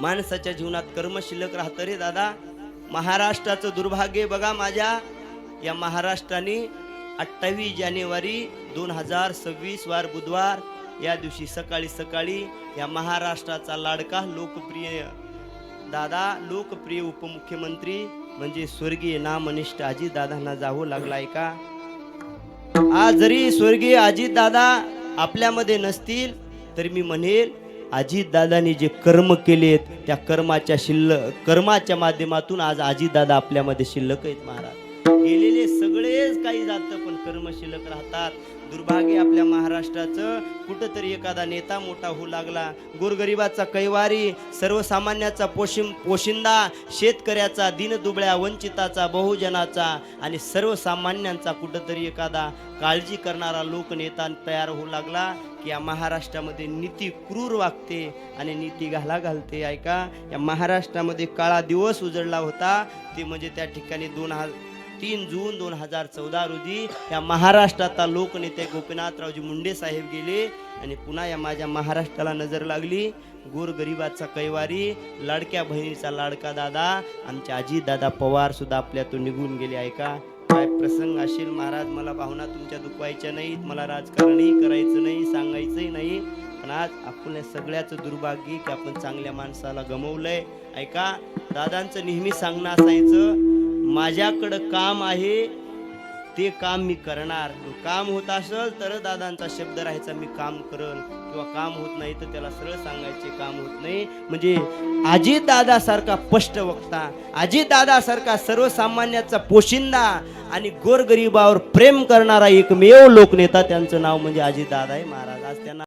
माणसाच्या जीवनात कर्म शिल्लक राहतं रे दादा. महाराष्ट्राचं दुर्भाग्य बघा, माझ्या या महाराष्ट्राने 28 जानेवारी 2026 वार बुधवार या दिवशी सकाळी सकाळी या महाराष्ट्राचा लाडका लोकप्रिय दादा, लोकप्रिय उपमुख्यमंत्री म्हणजे स्वर्गीय नामनिष्ठ अजितदादांना जावं लागलाय का? आज जरी स्वर्गीय अजितदादा आपल्यामध्ये नसतील तरी मी म्हणेल अजितदादांनी जे कर्म केलेत त्या कर्माच्या माध्यमातून आज अजितदादा आपल्यामध्ये शिल्लक आहेत महाराज. गेलेले सगळेच काही जातं पण कर्म शिल्लक राहतात. दुर्भाग्य आपल्या महाराष्ट्राचं, कुठंतरी एखादा नेता मोठा होऊ लागला, गोरगरिबाचा कैवारी, सर्वसामान्याचा पोशिंदा, शेतकऱ्याचा, दीनदुबळ्या वंचिताचा, बहुजनाचा आणि सर्वसामान्यांचा कुठंतरी एखादा काळजी करणारा लोकनेता तयार होऊ लागला की या महाराष्ट्रामध्ये नीती क्रूर वागते आणि नीती घालते. ऐका, या महाराष्ट्रामध्ये काळा दिवस उजळला होता ते म्हणजे त्या ठिकाणी 3 जून 2014 रोजी या महाराष्ट्राचा लोकनेते गोपीनाथरावजी मुंडे साहेब गेले आणि पुन्हा या माझ्या महाराष्ट्राला नजर लागली. गोरगरिबाचा कैवारी, लाडक्या बहिणीचा लाडका दादा आमचे अजितदादा पवार सुद्धा आपल्यातून निघून गेले. ऐका, काय प्रसंग असेल महाराज. मला भावना तुमच्या दुखवायच्या नाहीत, मला राजकारणही करायचं नाही, सांगायचंही नाही, पण आज आपल्या सगळ्याचं दुर्भाग्य की आपण चांगल्या माणसाला गमवलंय. ऐका, दादांचं नेहमी सांगणं असायचं, माझ्याकडं काम आहे ते काम मी करणार. काम होत असेल तर दादांचा शब्द राहायचा, मी काम करल, किंवा काम होत नाही तर त्याला सरळ सांगायचे काम होत नाही. म्हणजे अजितदादा सारखा स्पष्ट वक्ता, अजितदादा सारखा सर्वसामान्याचा पोशिंदा आणि गोरगरिबावर प्रेम करणारा एकमेव लोकनेता, त्यांचं नाव म्हणजे अजितदादा आहे महाराज. आज त्यांना